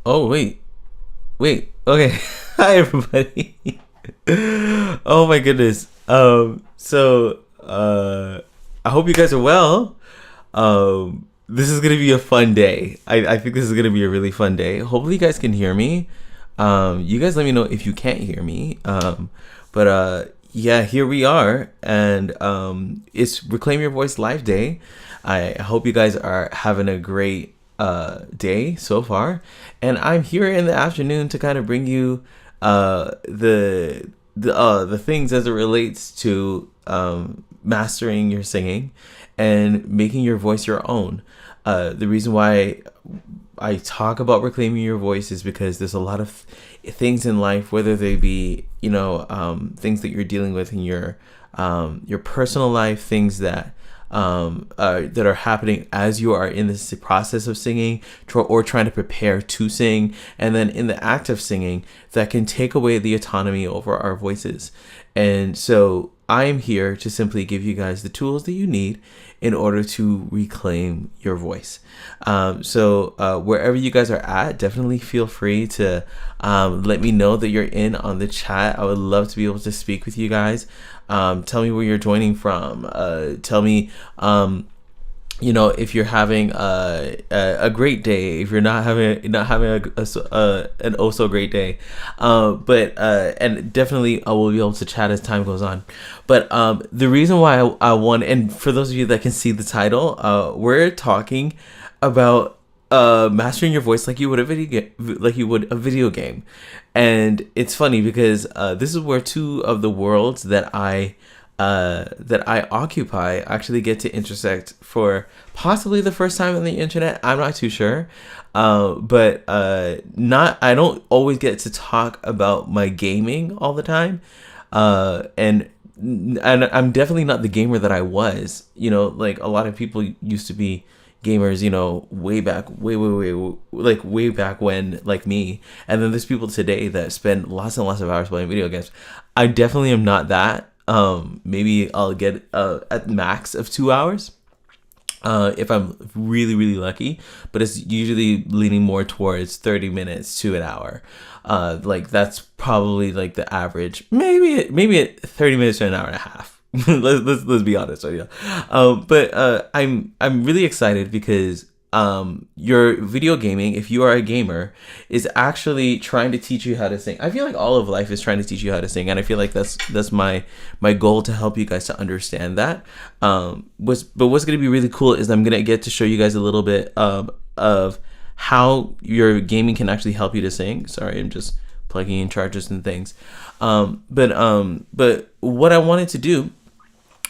Oh, wait. Okay. Hi, everybody. Oh my goodness. I hope you guys are well. This is gonna be a fun day. I think this is gonna be a really fun day. Hopefully, you guys can hear me. You guys let me know if you can't hear me. Yeah, here we are, and it's Reclaim Your Voice Live Day. I hope you guys are having a great day so far, and I'm here in the afternoon to kind of bring you the things as it relates to mastering your singing and making your voice your own. The reason why I talk about reclaiming your voice is because there's a lot of things in life, whether they be, things that you're dealing with in your personal life, things that are happening as you are in this process of singing or trying to prepare to sing, and then in the act of singing, that can take away the autonomy over our voices. And so I am here to simply give you guys the tools that you need in order to reclaim your voice. Wherever you guys are at, definitely feel free to let me know that you're in on the chat. I would love to be able to speak with you guys. Tell me where you're joining from. Tell me, if you're having a great day, if you're not having an oh so great day, and definitely I will be able to chat as time goes on. But the reason why I want, and for those of you that can see the title, we're talking about mastering your voice like you would a video game. And it's funny because this is where two of the worlds that I occupy actually get to intersect for possibly the first time on the internet. I'm not too sure, but not. I don't always get to talk about my gaming all the time, and I'm definitely not the gamer that I was. Like a lot of people used to be gamers, way back, way back when, like me. And then there's people today that spend lots and lots of hours playing video games. I definitely am not that. Maybe I'll get at max of 2 hours if I'm really, really lucky, but it's usually leaning more towards 30 minutes to an hour. Like that's probably like the average, maybe at 30 minutes to an hour and a half. let's be honest right now. I'm really excited because your video gaming, if you are a gamer, is actually trying to teach you how to sing. I feel like all of life is trying to teach you how to sing, and I feel like that's my goal, to help you guys to understand that. What's going to be really cool is I'm going to get to show you guys a little bit of how your gaming can actually help you to sing. Sorry, I'm just plugging in chargers and things. But what I wanted to do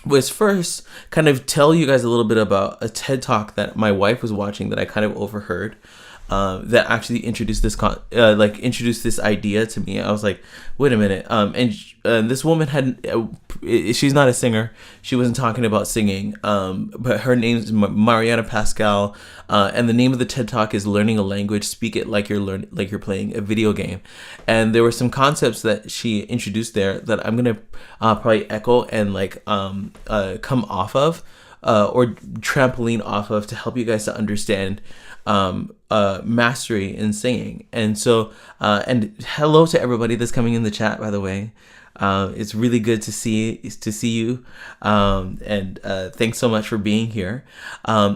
was first kind of tell you guys a little bit about a TED Talk that my wife was watching that I kind of overheard, that actually introduced introduced this idea to me. I was like, wait a minute. And this woman she's not a singer. She wasn't talking about singing. But her name's Mariana Pascal. And the name of the TED Talk is Learning a Language, Speak It like you're playing a video game. And there were some concepts that she introduced there that I'm going to probably echo and come off of, or trampoline off of, to help you guys to understand mastery in singing. And so, and hello to everybody that's coming in the chat, by the way. It's really good to see you. And thanks so much for being here.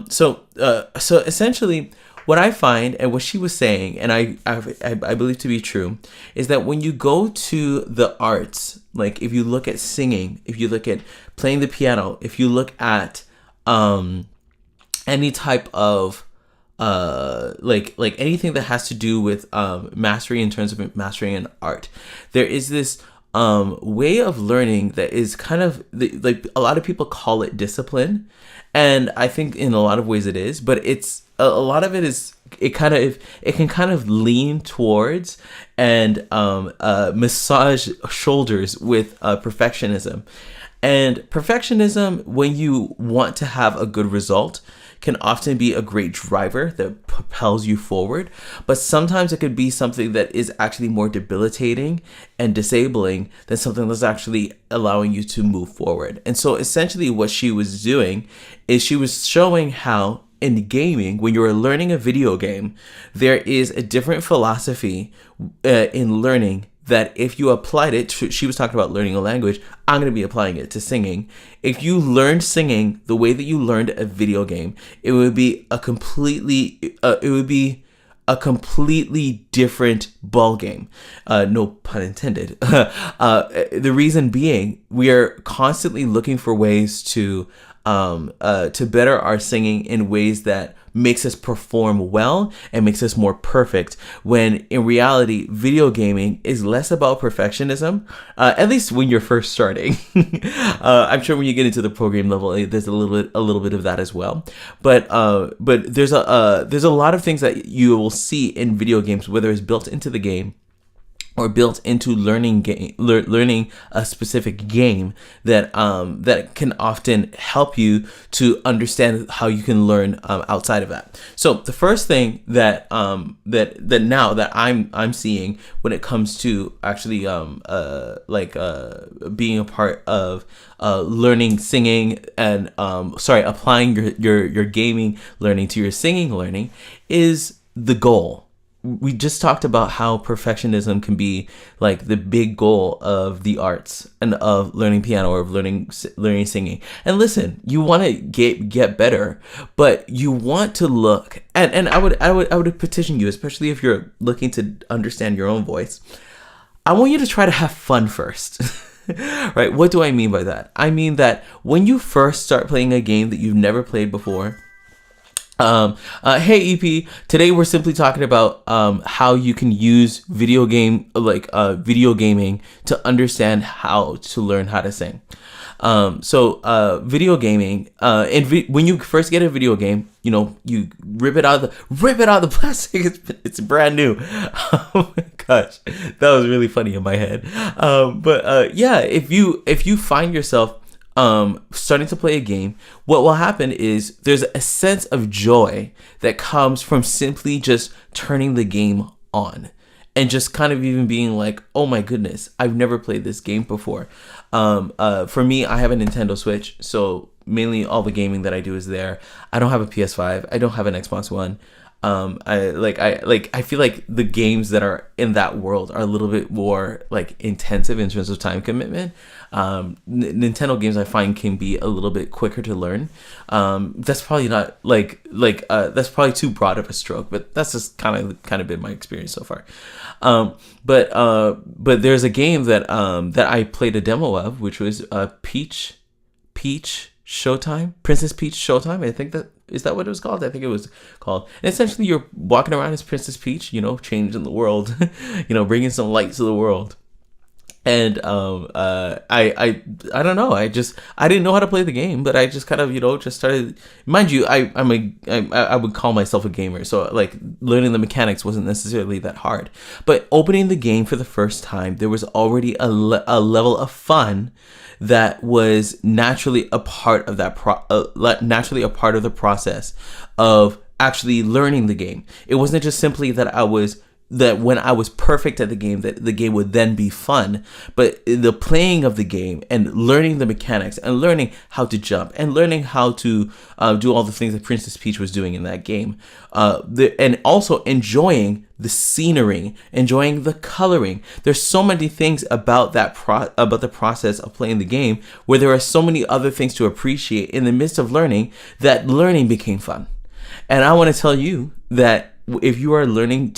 So essentially, what I find, and what she was saying, and I believe to be true, is that when you go to the arts, like if you look at singing, if you look at playing the piano, if you look at any type of like anything that has to do with mastery, in terms of mastering an art, there is this way of learning that is kind of like, a lot of people call it discipline, and I think in a lot of ways it is, but it's a lot of it is, it can kind of lean towards and massage shoulders with perfectionism. And perfectionism, when you want to have a good result, can often be a great driver that propels you forward, but sometimes it could be something that is actually more debilitating and disabling than something that's actually allowing you to move forward. And so essentially what she was doing is she was showing how in gaming, when you're learning a video game, there is a different philosophy in learning that if you applied it to, she was talking about learning a language, I'm going to be applying it to singing. If you learned singing the way that you learned a video game, it would be a completely different ball game. No pun intended. The reason being, we are constantly looking for ways to better our singing in ways that makes us perform well and makes us more perfect, when in reality video gaming is less about perfectionism, at least when you're first starting. I'm sure when you get into the program level, there's a little bit of that as well, but there's a lot of things that you will see in video games, whether it's built into the game or built into learning a specific game, that can often help you to understand how you can learn outside of that. So the first thing that now that I'm seeing when it comes to actually being a part of learning singing and applying your gaming learning to your singing learning is the goal. We just talked about how perfectionism can be like the big goal of the arts and of learning piano or of learning singing. And listen, you want to get better, but you want to look, and I would petition you, especially if you're looking to understand your own voice. I want you to try to have fun first. Right? What do I mean by that? I mean that when you first start playing a game that you've never played before, hey EP, today we're simply talking about how you can use video gaming to understand how to learn how to sing. Video gaming, when you first get a video game, you rip it out of the plastic. It's brand new. Oh my gosh, that was really funny in my head. If you find yourself starting to play a game, what will happen is there's a sense of joy that comes from simply just turning the game on and just kind of even being like, oh my goodness, I've never played this game before. For me, I have a Nintendo Switch, so mainly all the gaming that I do is there. I don't have a PS5. I don't have an Xbox One. I feel like the games that are in that world are a little bit more like intensive in terms of time commitment. Nintendo games I find can be a little bit quicker to learn. That's probably not that's probably too broad of a stroke, but that's just kind of been my experience so far. But there's a game that I played a demo of, which was Peach Showtime, Princess Peach Showtime. I think is that what it was called? I think it was called. And essentially, you're walking around as Princess Peach, changing the world, bringing some light to the world. And I don't know. I didn't know how to play the game, but I just kind of just started. Mind you, I would call myself a gamer, so like learning the mechanics wasn't necessarily that hard. But opening the game for the first time, there was already a level of fun that was naturally a part of the process of actually learning the game. It wasn't just simply that when I was perfect at the game, that the game would then be fun, but the playing of the game and learning the mechanics and learning how to jump and learning how to do all the things that Princess Peach was doing in that game, and also enjoying the scenery, enjoying the coloring. There's so many things about about the process of playing the game where there are so many other things to appreciate in the midst of learning, that learning became fun. And I want to tell you that if you are learning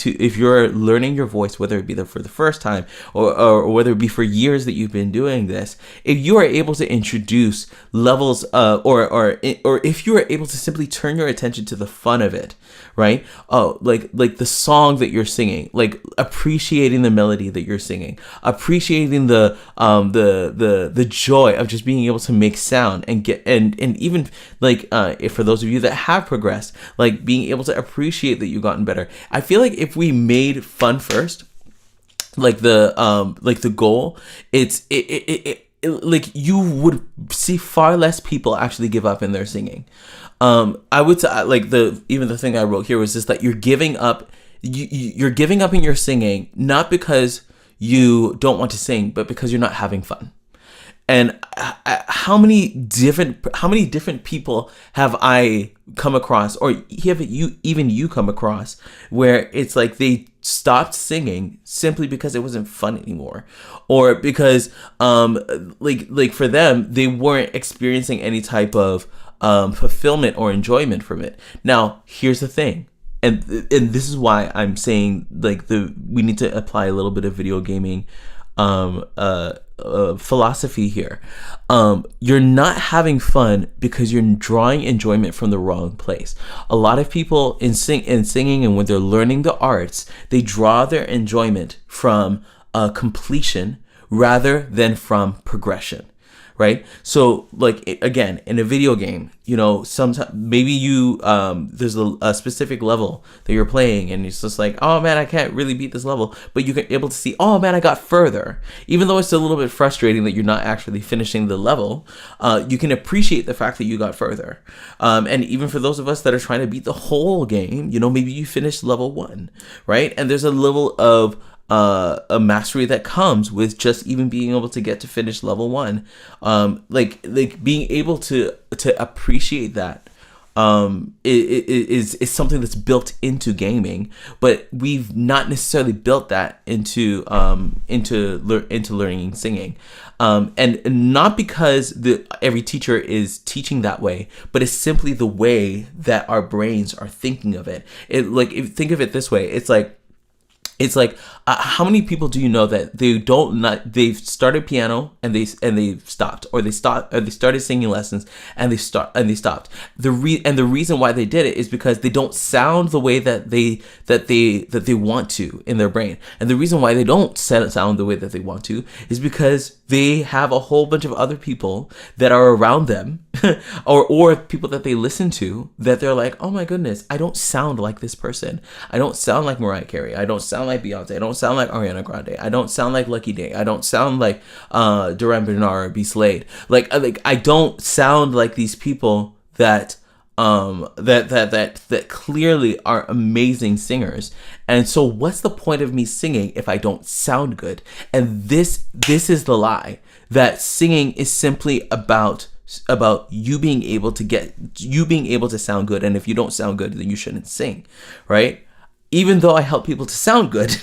your voice, whether it be for the first time or whether it be for years that you've been doing this, if you are able to introduce levels or if you are able to simply turn your attention to the fun of it, right? Like the song that you're singing, like appreciating the melody that you're singing, appreciating the joy of just being able to make sound and even like if for those of you that have progressed, like being able to appreciate that you've gotten better. I feel like if we made fun first, like the goal, like you would see far less people actually give up in their singing. I would say like the thing I wrote here was just that you're giving up. You're giving up in your singing, not because you don't want to sing, but because you're not having fun. And how many different people have I come across, or have you come across, where it's like they stopped singing simply because it wasn't fun anymore, or because like for them, they weren't experiencing any type of fulfillment or enjoyment from it. Now, here's the thing. And this is why I'm saying, like, we need to apply a little bit of video gaming philosophy here. You're not having fun because you're drawing enjoyment from the wrong place. A lot of people in singing, and when they're learning the arts, they draw their enjoyment from completion rather than from progression. Right? So, like, again, in a video game, you know, sometimes maybe you there's a specific level that you're playing, and it's just like, oh man, I can't really beat this level, but you're able to see, oh man, I got further. Even though it's a little bit frustrating that you're not actually finishing the level, you can appreciate the fact that you got further. And even for those of us that are trying to beat the whole game, you know, maybe you finished level 1, right? And there's a level of a mastery that comes with just even being able to get to finish level 1, like being able to appreciate that is something that's built into gaming, but we've not necessarily built that into learning singing, and not because every teacher is teaching that way, but it's simply the way that our brains are thinking of it. Think of it this way. It's like how many people do you know that they've started piano and they've stopped, or they started singing lessons and they stopped. The reason why they did it is because they don't sound the way that they want to in their brain. And the reason why they don't sound the way that they want to is because they have a whole bunch of other people that are around them or people that they listen to that they're like, oh my goodness, I don't sound like this person. I don't sound like Mariah Carey. I don't sound like Beyonce. I don't sound like Ariana Grande. I don't sound like Lucky Day. I don't sound like Duran Bernard or B. Slade. Like I don't sound like these people that clearly are amazing singers. And so what's the point of me singing if I don't sound good? And this is the lie, that singing is simply about you being able to sound good. And if you don't sound good, then you shouldn't sing, right? Even though I help people to sound good,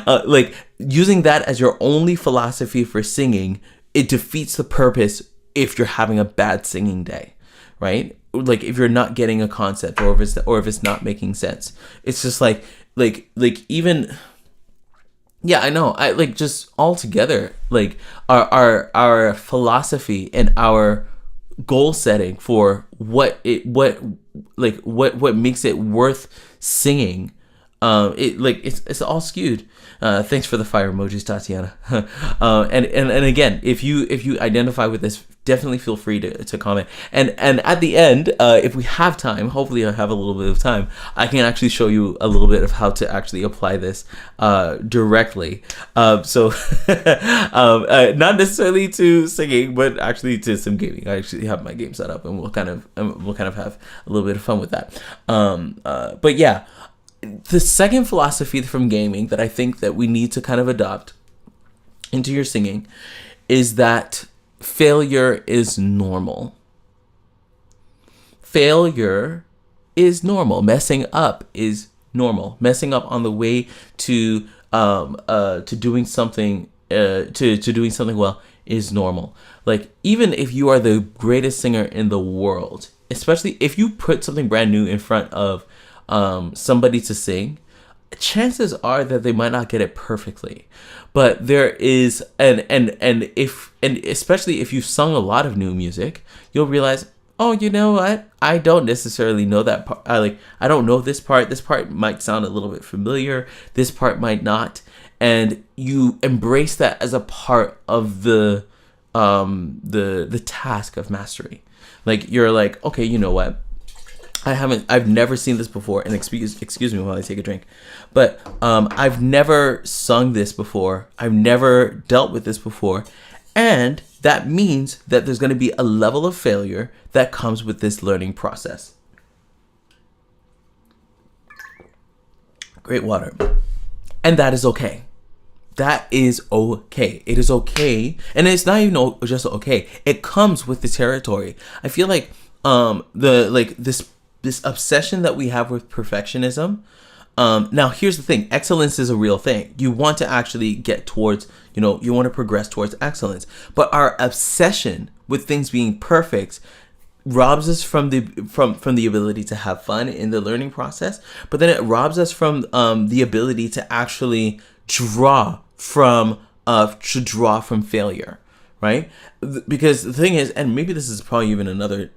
like using that as your only philosophy for singing, it defeats the purpose if you're having a bad singing day, right? Like if you're not getting a concept, or if it's not making sense. It's just like even, yeah, I know. I like just altogether, like our philosophy and our goal setting for what makes it worth singing. It's all skewed. Thanks for the fire emojis, Tatiana. And again, if you identify with this, definitely feel free to comment. And at the end, if we have time, hopefully I have a little bit of time, I can actually show you a little bit of how to actually apply this directly. So not necessarily to singing, but actually to some gaming. I actually have my game set up, and we'll kind of have a little bit of fun with that. But yeah. The second philosophy from gaming that I think that we need to kind of adopt into your singing is that failure is normal. Failure is normal. Messing up is normal. Messing up on the way to doing something doing something well is normal. Like, even if you are the greatest singer in the world, especially if you put something brand new in front of somebody to sing, chances are that they might not get it perfectly. But there is and especially if you've sung a lot of new music, you'll realize, oh, you know what? I don't necessarily know that part. I don't know this part. This part might sound a little bit familiar. This part might not. And you embrace that as a part of the task of mastery. Like, you're like, okay, you know what? I've never seen this before, and excuse me while I take a drink, but I've never sung this before. I've never dealt with this before, and that means that there's going to be a level of failure that comes with this learning process. Great water. And that is okay. that is okay. It is okay, and it's not even just okay. It comes with the territory. I feel like this obsession that we have with perfectionism. Now here's the thing: excellence is a real thing. You want to actually get towards, you want to progress towards excellence. But our obsession with things being perfect robs us from the ability to have fun in the learning process. But then it robs us from the ability to actually draw from failure, right? Because the thing is, and maybe this is probably even another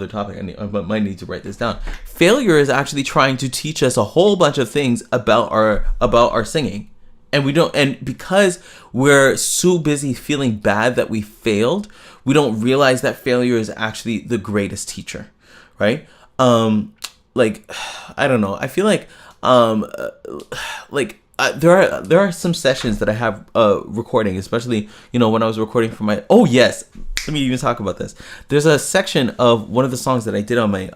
topic. I might need to write this down. Failure is actually trying to teach us a whole bunch of things about our singing, and we don't. And because we're so busy feeling bad that we failed, we don't realize that failure is actually the greatest teacher, right? Like, I don't know. I feel like there are some sessions that I have recording, especially when I was recording for my. Oh yes, let me even talk about this. There's a section of one of the songs that I did on my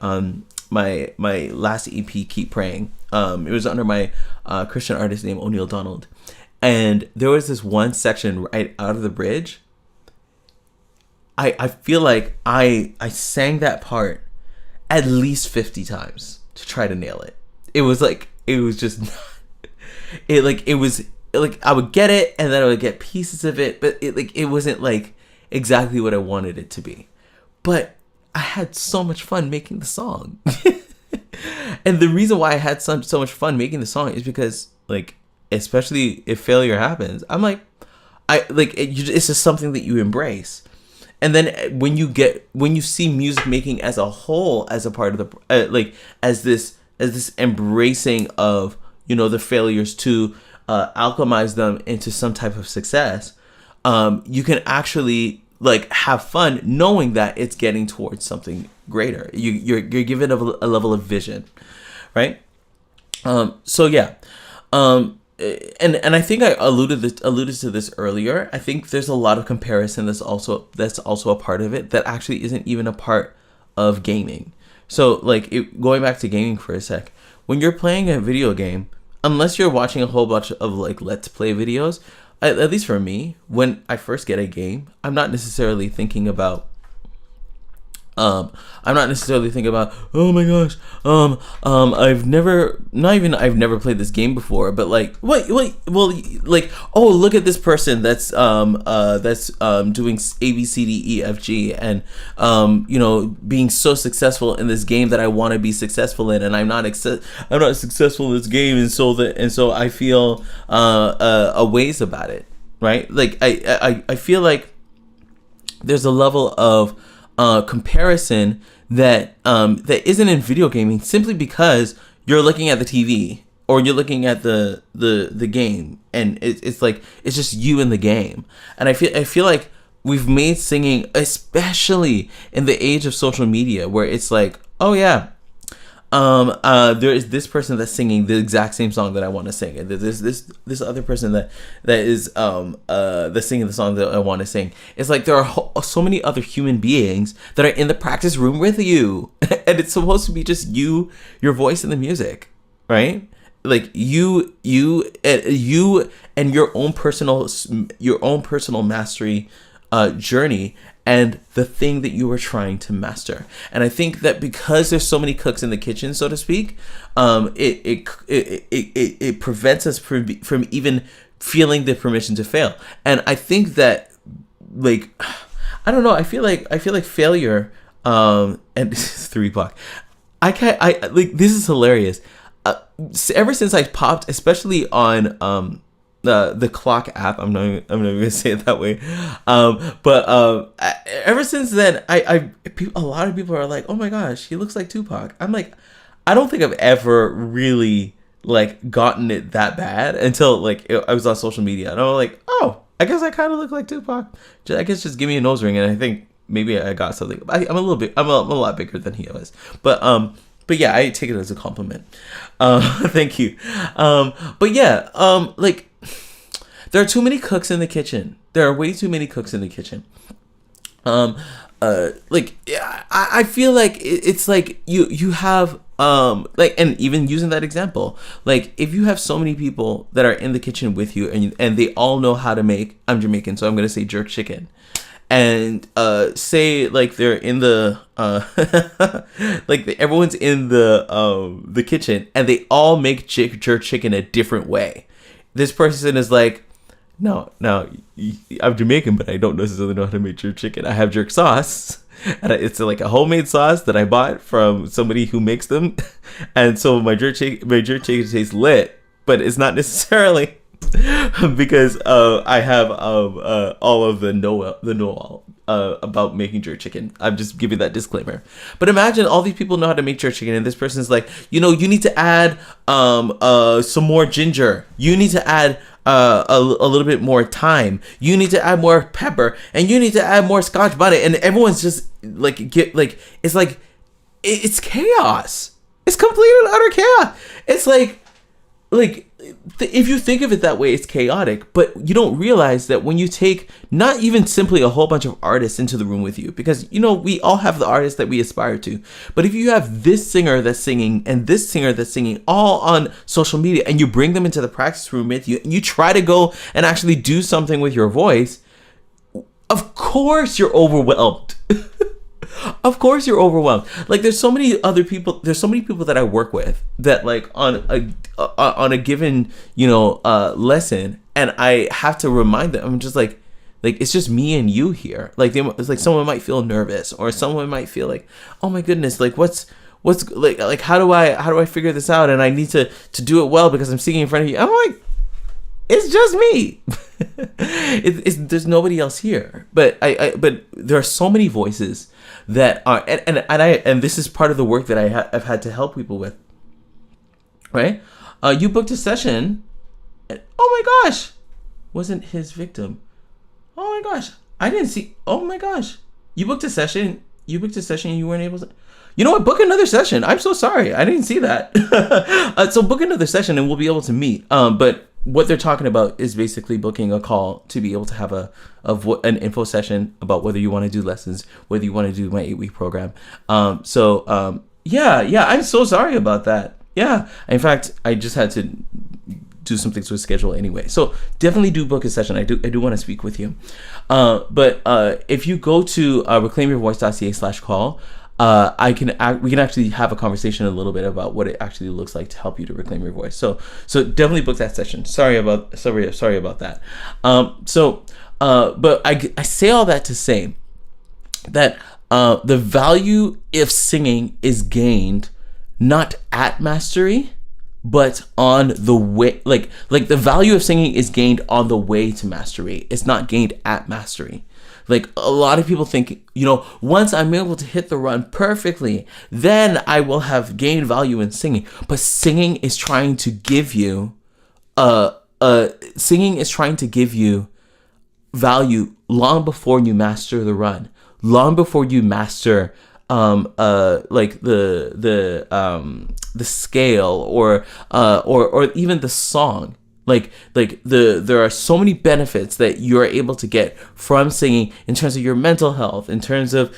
my last EP, Keep Praying. It was under my Christian artist named O'Neill Donald, and there was this one section right out of the bridge. I feel like I sang that part at least 50 times to try to nail it. It was just not. It was I would get it, and then I would get pieces of it, but it wasn't like exactly what I wanted it to be. But I had so much fun making the song. And the reason why I had so much fun making the song is because, especially if failure happens, I'm it's just something that you embrace. And then when you see music making as a whole, as a part of the as this embracing of the failures to alchemize them into some type of success, you can actually have fun knowing that it's getting towards something greater. You're given a level of vision, right? So yeah. And I think I alluded to this earlier. I think there's a lot of comparison that's also a part of it that actually isn't even a part of gaming. So going back to gaming for a sec, when you're playing a video game, unless you're watching a whole bunch of let's play videos, at least for me, when I first get a game, I'm not necessarily thinking about oh my gosh, I've never played this game before, but oh, look at this person that's doing A, B, C, D, E, F, G, and being so successful in this game that I want to be successful in, and I'm not successful in this game, and so I feel a ways about it, right? I feel like there's a level of comparison that isn't in video gaming, simply because you're looking at the TV or you're looking at the game, and it's just you in the game. And I feel like we've made singing, especially in the age of social media, where it's oh yeah, there is this person that's singing the exact same song that I want to sing, and there's this other person that is that's singing the song that I want to sing. It's there are so many other human beings that are in the practice room with you, and it's supposed to be just you, your voice, and the music, right? You and your own personal mastery journey, and the thing that you are trying to master. And I think that because there's so many cooks in the kitchen, so to speak, it prevents us from even feeling the permission to fail. And I think that I don't know, I feel like failure, and this is 3 o'clock. This is hilarious. Ever since I popped, especially on the clock app, I'm not gonna say it that way, but ever since then, a lot of people are like, oh my gosh, he looks like Tupac. I'm like, I don't think I've ever really gotten it that bad until I was on social media, and I was like, oh, I guess I kind of look like Tupac. I guess just give me a nose ring, and I think maybe I got something. I'm a lot bigger than he was, but yeah, I take it as a compliment. Thank you. But yeah, there are too many cooks in the kitchen. There are way too many cooks in the kitchen. um like yeah, I feel like it's like you have like, and even using that example, like if you have so many people that are in the kitchen with you, and they all know how to make, I'm Jamaican, so I'm gonna say jerk chicken, and say like they're in the like everyone's in the kitchen, and they all make jerk chicken a different way. This person is like, no, I'm Jamaican, but I don't necessarily know how to make jerk chicken. I have jerk sauce, and it's like a homemade sauce that I bought from somebody who makes them, and so my jerk chicken tastes lit, but it's not necessarily because I have all of the know about making jerk chicken. I'm just giving that disclaimer. But imagine all these people know how to make jerk chicken, and this person's like, you need to add some more ginger. You need to add a little bit more thyme. You need to add more pepper, and you need to add more Scotch bonnet. And everyone's just like it's chaos. It's complete and utter chaos. It's like if you think of it that way, it's chaotic, but you don't realize that when you take not even simply a whole bunch of artists into the room with you, because we all have the artists that we aspire to, but if you have this singer that's singing and this singer that's singing all on social media, and you bring them into the practice room with you, and you try to go and actually do something with your voice, of course you're overwhelmed. Of course you're overwhelmed. Like there's so many people that I work with that like on a given lesson, and I have to remind them, I'm just like it's just me and you here. Like it's like someone might feel nervous, or someone might feel like, oh my goodness, like what's like how do I figure this out, and I need to do it well because I'm singing in front of you. I'm like, it's just me. There's nobody else here, but but there are so many voices that are, and this is part of the work that I've had to help people with, right? You booked a session, and, oh my gosh, wasn't his victim. Oh my gosh, I didn't see. Oh my gosh, you booked a session, and you weren't able to. You know what? Book another session. I'm so sorry, I didn't see that. So book another session, and we'll be able to meet. But what they're talking about is basically booking a call to be able to have an info session about whether you want to do lessons, whether you want to do my 8-week program. Yeah, I'm so sorry about that. Yeah, in fact, I just had to do some things with schedule anyway. So definitely do book a session. I do want to speak with you. But if you go to reclaimyourvoice.ca/call, we can actually have a conversation a little bit about what it actually looks like to help you to reclaim your voice. So definitely book that session. Sorry about that. But I say all that to say that the value of singing is gained not at mastery, but on the way. Like the value of singing is gained on the way to mastery. It's not gained at mastery. Like a lot of people think, once I'm able to hit the run perfectly, then I will have gained value in singing. But singing is trying to give you, value long before you master the run, long before you master, like the scale or even the song. Like there are so many benefits that you're able to get from singing in terms of your mental health, in terms of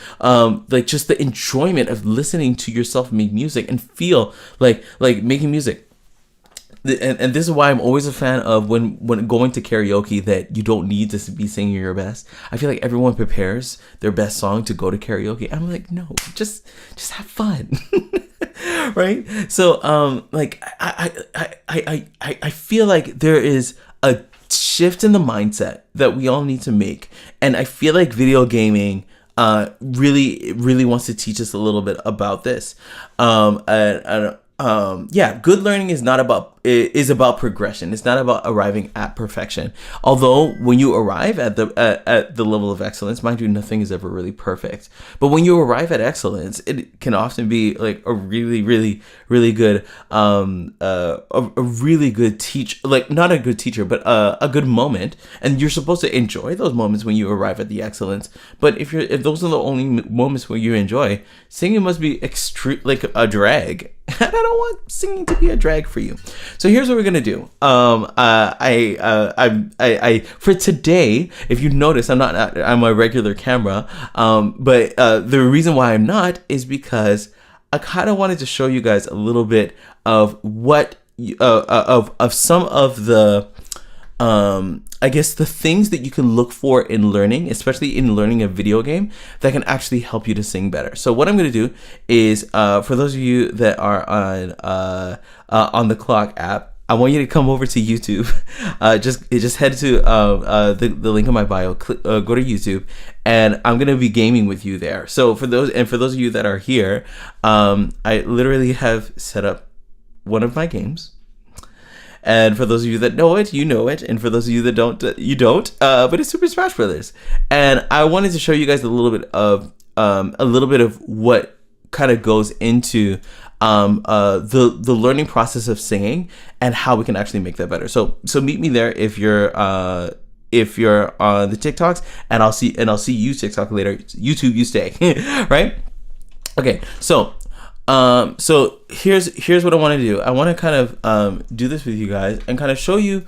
like just the enjoyment of listening to yourself make music and feel like making music. And this is why I'm always a fan of when going to karaoke, that you don't need to be singing your best. I feel like everyone prepares their best song to go to karaoke. I'm like, no, just have fun. Right? So like I feel like there is a shift in the mindset that we all need to make, and I feel like video gaming really wants to teach us a little bit about this. Good learning is about progression. It's not about arriving at perfection. Although when you arrive at the level of excellence, mind you, nothing is ever really perfect. But when you arrive at excellence, it can often be like a really, really, really good, a really good like not a good teacher, but a good moment. And you're supposed to enjoy those moments when you arrive at the excellence. But if those are the only moments where you enjoy, singing must be like a drag. I don't want singing to be a drag for you. So here's what we're gonna do. For today, if you notice, I'm not on my regular camera. But the reason why I'm not is because I kind of wanted to show you guys a little bit of what of some of the I guess the things that you can look for in learning, especially in learning a video game, that can actually help you to sing better. So what I'm going to do is, for those of you that are on the Clock app, I want you to come over to YouTube. Just head to the link in my bio. Go to YouTube, and I'm gonna be gaming with you there. So for those of you that are here, I literally have set up one of my games. And for those of you that know it, you know it. And for those of you that don't, you don't. But it's Super Smash Brothers. And I wanted to show you guys a little bit of what kind of goes into the learning process of singing and how we can actually make that better. So meet me there if you're on the TikToks, and I'll see you TikTok later. YouTube, you stay. Right? Okay. So here's what I want to do. I want to kind of do this with you guys and kind of show you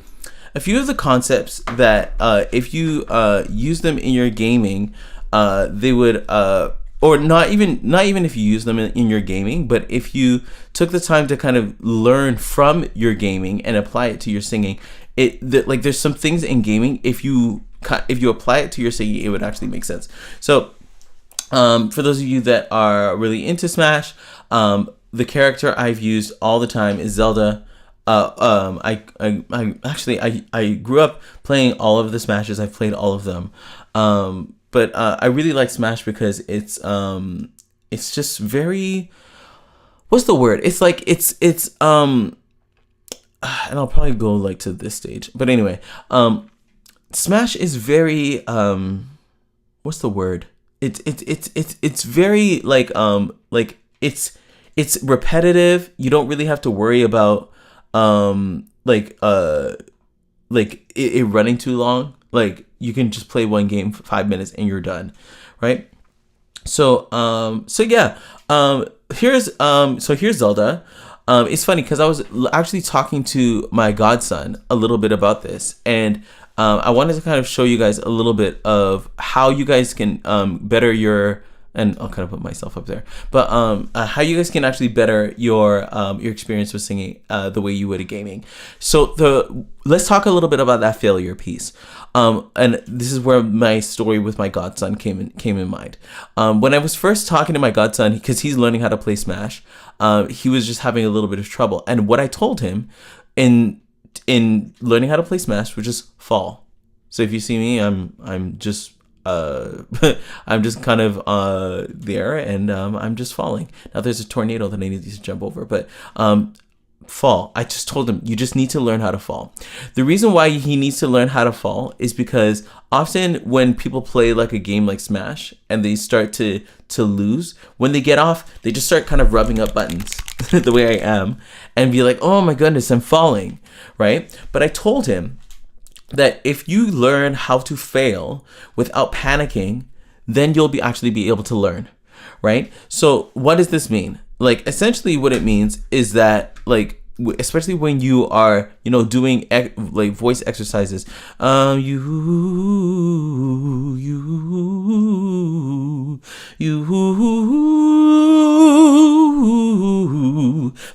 a few of the concepts that if you use them in your gaming, they would or not even if you use them in your gaming, but if you took the time to kind of learn from your gaming and apply it to your singing, there's some things in gaming, if you apply it to your singing, it would actually make sense. So for those of you that are really into Smash, the character I've used all the time is Zelda. I grew up playing all of the Smashes. I've played all of them. But I really like Smash because it's just very, what's the word? It's like it's and I'll probably go like to this stage. But anyway, Smash is very what's the word? It's very like it's repetitive. You don't really have to worry about it running too long. Like, you can just play one game for 5 minutes and you're done, right? So here's Zelda. It's funny because I was actually talking to my godson a little bit about this, and I wanted to kind of show you guys a little bit of how you guys can better your, and I'll kind of put myself up there, but how you guys can actually better your experience with singing the way you would at gaming. So let's talk a little bit about that failure piece. And this is where my story with my godson came in mind. When I was first talking to my godson, because he's learning how to play Smash, he was just having a little bit of trouble. And what I told him in learning how to play Smash was just fall. So if you see me, I'm just I'm just kind of there, and I'm just falling. Now there's a tornado that I need to jump over, but fall. I just told him, you just need to learn how to fall. The reason why he needs to learn how to fall is because often when people play like a game like Smash and they start to lose, when they get off, they just start kind of rubbing up buttons the way I am and be like, oh my goodness, I'm falling, right? But I told him that if you learn how to fail without panicking, then you'll actually be able to learn, right? So what does this mean? Like, essentially what it means is that, like, especially when you are, doing like voice exercises, you,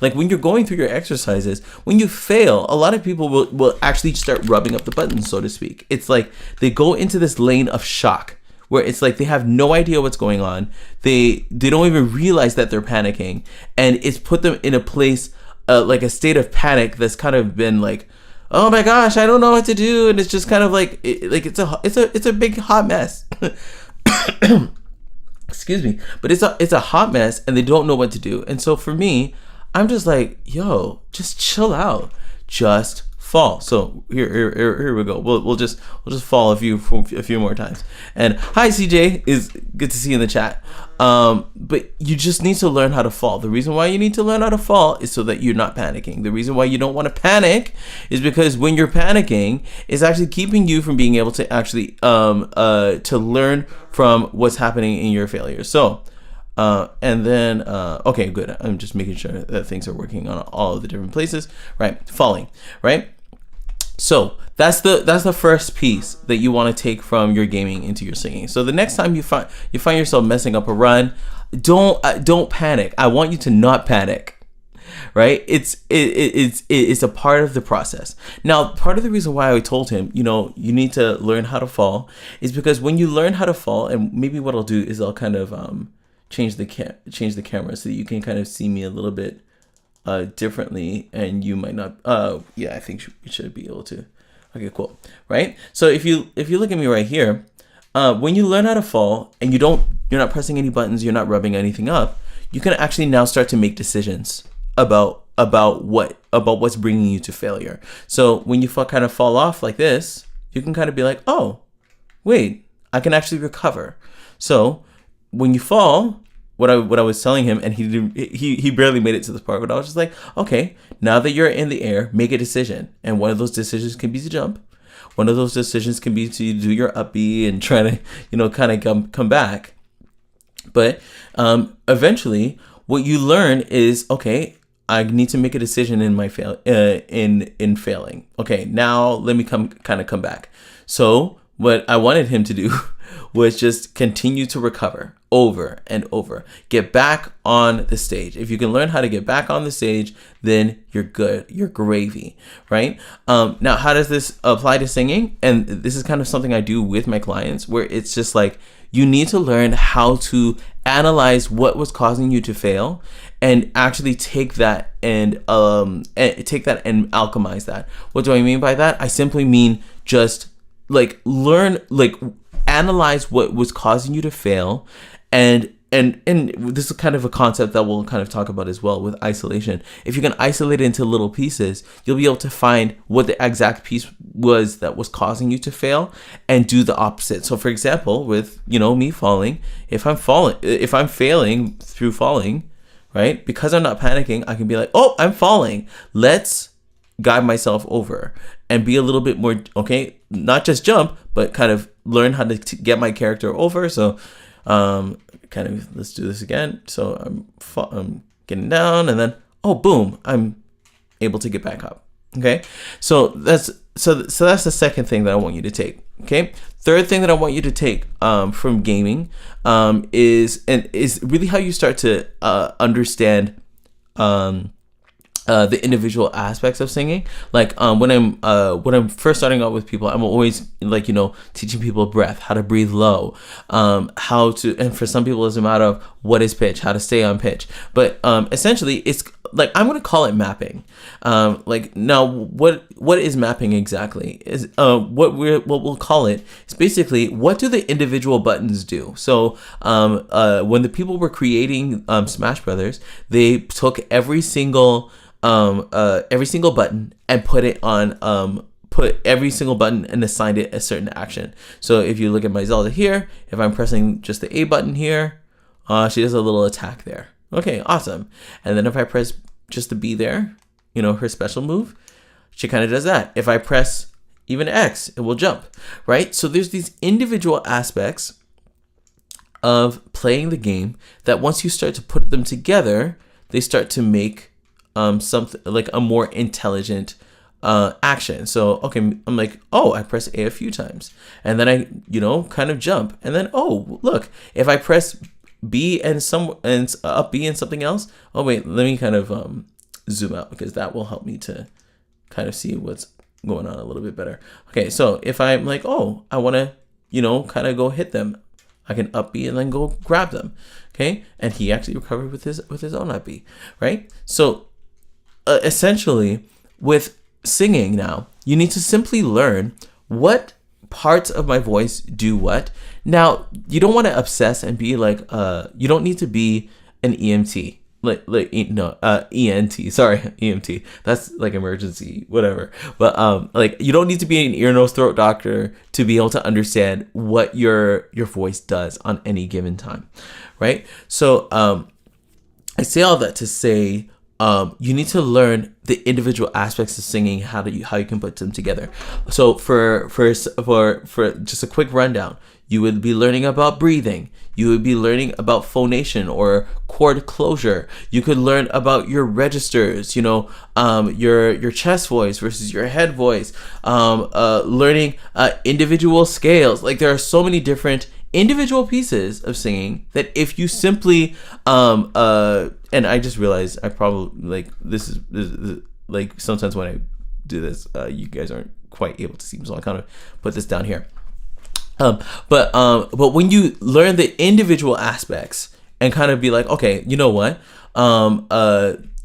like when you're going through your exercises, when you fail, a lot of people will actually start rubbing up the buttons, so to speak. It's like they go into this lane of shock where it's like they have no idea what's going on. They don't even realize that they're panicking, and it's put them in a place, like a state of panic that's kind of been like, oh my gosh, I don't know what to do, and it's just kind of like it's a big hot mess. Excuse me, but it's a hot mess, and they don't know what to do. And so for me, I'm just like, yo, just chill out, just fall. So here we go. We'll just fall a few more times. And hi CJ, is good to see you in the chat. But you just need to learn how to fall. The reason why you need to learn how to fall is so that you're not panicking. The reason why you don't want to panic is because when you're panicking, it's actually keeping you from being able to actually to learn from what's happening in your failures. So And then, okay, good. I'm just making sure that things are working on all of the different places, right? Falling, right? So that's the first piece that you want to take from your gaming into your singing. So the next time you find yourself messing up a run, don't panic. I want you to not panic. Right? It's a part of the process. Now, part of the reason why I told him, you need to learn how to fall is because when you learn how to fall, and maybe what I'll do is I'll kind of change the camera so that you can kind of see me a little bit differently, and you might not. I think you should be able to. Okay, cool. Right? So if you look at me right here, when you learn how to fall and you're not pressing any buttons, you're not rubbing anything up, you can actually now start to make decisions about what's bringing you to failure. So when you kind of fall off like this, you can kind of be like, oh, wait, I can actually recover. So when you fall, what I was telling him, and he barely made it to this part, but I was just like, okay, now that you're in the air, make a decision. And one of those decisions can be to jump. One of those decisions can be to do your up B and try to, kind of come back. But eventually what you learn is, okay, I need to make a decision in my in failing. Okay, now let me come back. So what I wanted him to do was just continue to recover over and over. Get back on the stage. If you can learn how to get back on the stage, then you're good. You're gravy, right? Now, how does this apply to singing? And this is kind of something I do with my clients, where it's just like, you need to learn how to analyze what was causing you to fail, and actually take that and alchemize that. What do I mean by that? I simply mean just analyze what was causing you to fail, and this is kind of a concept that we'll kind of talk about as well with isolation. If you can isolate it into little pieces, you'll be able to find what the exact piece was that was causing you to fail, and do the opposite. So for example, with me falling, if I'm failing through falling, right? Because I'm not panicking, I can be like, oh, I'm falling. Let's guide myself over and be a little bit more, okay, not just jump, but kind of learn how to get my character over. So let's do this again. So I'm getting down, and then, oh, boom, I'm able to get back up. Okay. So that's the second thing that I want you to take. Okay. Third thing that I want you to take from gaming is really how you start to understand the individual aspects of singing. Like when I'm first starting out with people, I'm always teaching people breath, how to breathe low, how to, and for some people it's a matter of what is pitch, how to stay on pitch. But essentially it's like, I'm going to call it mapping. Now what is mapping exactly? Is what we'll call it is basically, what do the individual buttons do? So when the people were creating Smash Brothers, they took every single button and put every single button and assigned it a certain action. So if you look at my Zelda here, if I'm pressing just the A button here, she does a little attack there. Okay, awesome. And then if I press just the B there, her special move, she kind of does that. If I press even X, it will jump, right? So there's these individual aspects of playing the game that once you start to put them together, they start to make something like a more intelligent action. So okay, I'm like, oh, I press A a few times, and then I kind of jump, and then, oh, look, if I press B and up B and something else, oh wait, let me kind of zoom out, because that will help me to kind of see what's going on a little bit better. Okay, so if I'm like, oh, I want to kind of go hit them, I can up B and then go grab them. Okay, and he actually recovered with his own up B, right? So essentially, with singing now, you need to simply learn what parts of my voice do what. Now, you don't want to obsess and be like, you don't need to be an EMT. ENT, sorry, EMT. That's like emergency, whatever. But you don't need to be an ear, nose, throat doctor to be able to understand what your voice does on any given time, right? So I say all that to say, you need to learn the individual aspects of singing, how you can put them together. So for just a quick rundown, You would be learning about breathing. You would be learning about phonation or chord closure. You could learn about your registers, your chest voice versus your head voice, learning individual scales. Like, there are so many different individual pieces of singing that if you simply and I just realized I probably, like, this is like, sometimes when I do this, you guys aren't quite able to see, so I'll kind of put this down here. But when you learn the individual aspects and kind of be like, okay, you know what?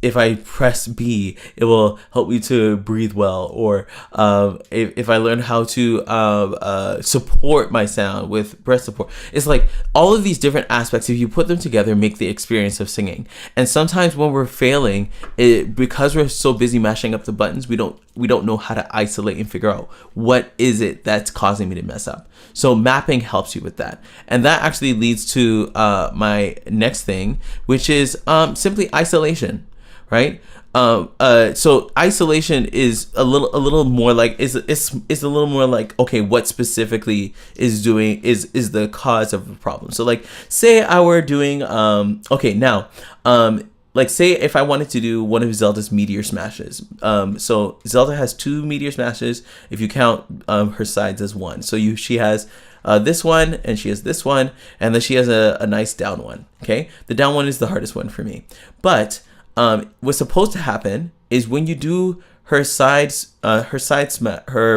If I press B, it will help me to breathe well. Or if I learn how to support my sound with breath support. It's like all of these different aspects, if you put them together, make the experience of singing. And sometimes when we're failing, because we're so busy mashing up the buttons, we don't know how to isolate and figure out what is it that's causing me to mess up. So mapping helps you with that. And that actually leads to my next thing, which is simply isolation. Right. So isolation is a little more like is a little more like, okay, what specifically is the cause of the problem. So, like, say I were doing like, say if I wanted to do one of Zelda's meteor smashes. So Zelda has 2 meteor smashes if you count her sides as one. So she has this one, and she has this one, and then she has a nice down one. Okay, the down one is the hardest one for me, but what's supposed to happen is when you do her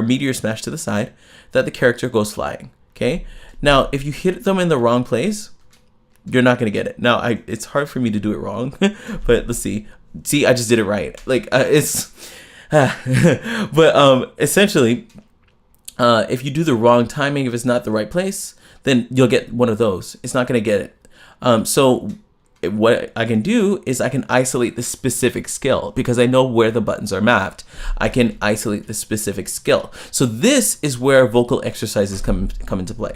meteor smash to the side, that the character goes flying. Okay. Now, if you hit them in the wrong place, you're not gonna get it. Now, it's hard for me to do it wrong, but let's see. See, I just did it right. Like, but essentially, if you do the wrong timing, if it's not the right place, then you'll get one of those. It's not gonna get it. So what I can do is I can isolate the specific skill because I know where the buttons are mapped. I can isolate the specific skill. So this is where vocal exercises come into play,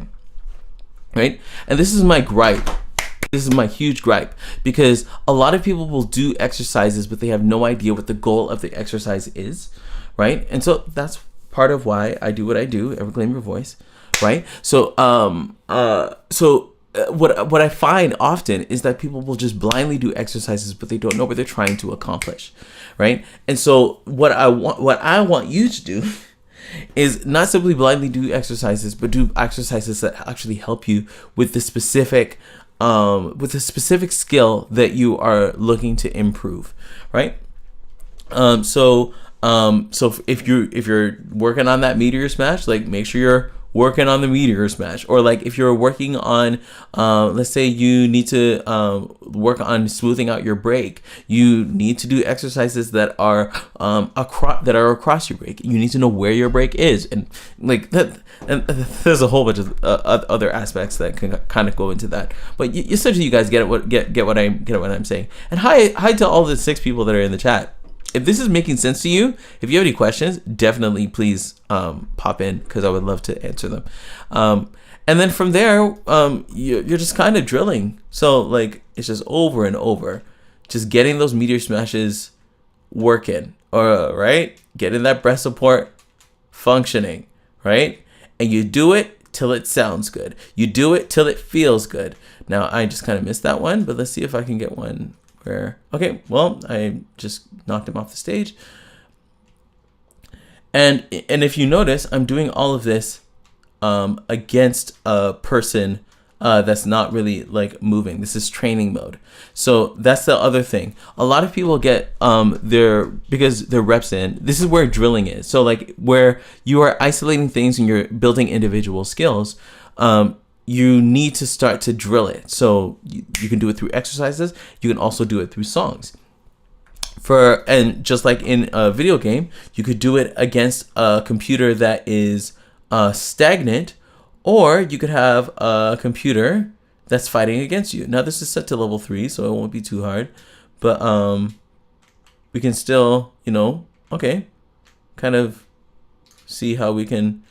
right? And this is my gripe. This is my huge gripe, because a lot of people will do exercises, but they have no idea what the goal of the exercise is, right? And so that's part of why I do what I do, Everclaim Your Voice, right? So, what I find often is that people will just blindly do exercises, but they don't know what they're trying to accomplish, right? And so what I want you to do is not simply blindly do exercises, but do exercises that actually help you with the specific skill that you are looking to improve, right? So if you're working on that meteor smash, like, make sure you're working on the meteor smash. Or, like, if you're working on let's say you need to work on smoothing out your break, you need to do exercises that are across your break. You need to know where your break is, and like that. And there's a whole bunch of other aspects that can kind of go into that. But essentially, you guys get what I'm saying. And hi to all the 6 people that are in the chat. If this is making sense to you, if you have any questions, definitely please pop in, because I would love to answer them. And then from there, you're just kind of drilling. So, like, it's just over and over, just getting those meteor smashes working, or right, getting that breath support functioning, right? And you do it till it sounds good. You do it till it feels good. Now, I just kind of missed that one, but let's see if I can get one where, okay, well, I just knocked him off the stage. And if you notice, I'm doing all of this against a person that's not really, like, moving. This is training mode. So that's the other thing. A lot of people get because they're reps in. This is where drilling is. So, like, where you are isolating things and you're building individual skills, you need to start to drill it. So you can do it through exercises. You can also do it through songs. And just like in a video game, you could do it against a computer that is stagnant, or you could have a computer that's fighting against you. Now, this is set to level 3, so it won't be too hard, but we can still, kind of see how we can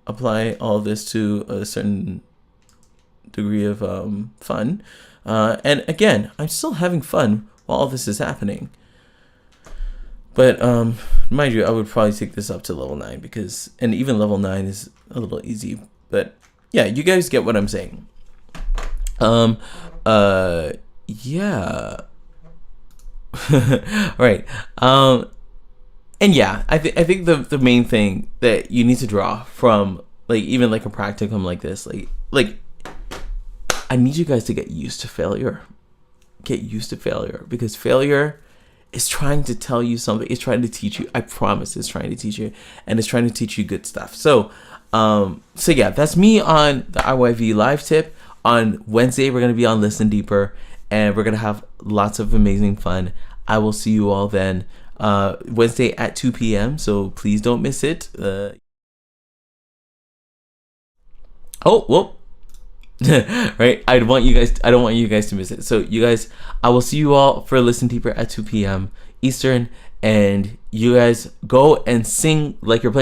apply all of this to a certain degree of fun. And again, I'm still having fun while all this is happening. But mind you, I would probably take this up to level 9, and even level 9 is a little easy. But yeah, you guys get what I'm saying. Yeah. Right. And yeah, I think the main thing that you need to draw from, like, even like a practicum like this, like I need you guys to get used to failure. Get used to failure, because failure is trying to tell you something. It's trying to teach you. I promise, it's trying to teach you, and it's trying to teach you good stuff. So yeah, that's me on the IYV live tip. On Wednesday, we're gonna be on Listen Deeper, and we're gonna have lots of amazing fun. I will see you all then. Wednesday at 2 p.m. So please don't miss it. Oh, well. Right, I don't want you guys to miss it. So you guys, I will see you all for Listen Deeper at 2 p.m. Eastern, and you guys go and sing like you're playing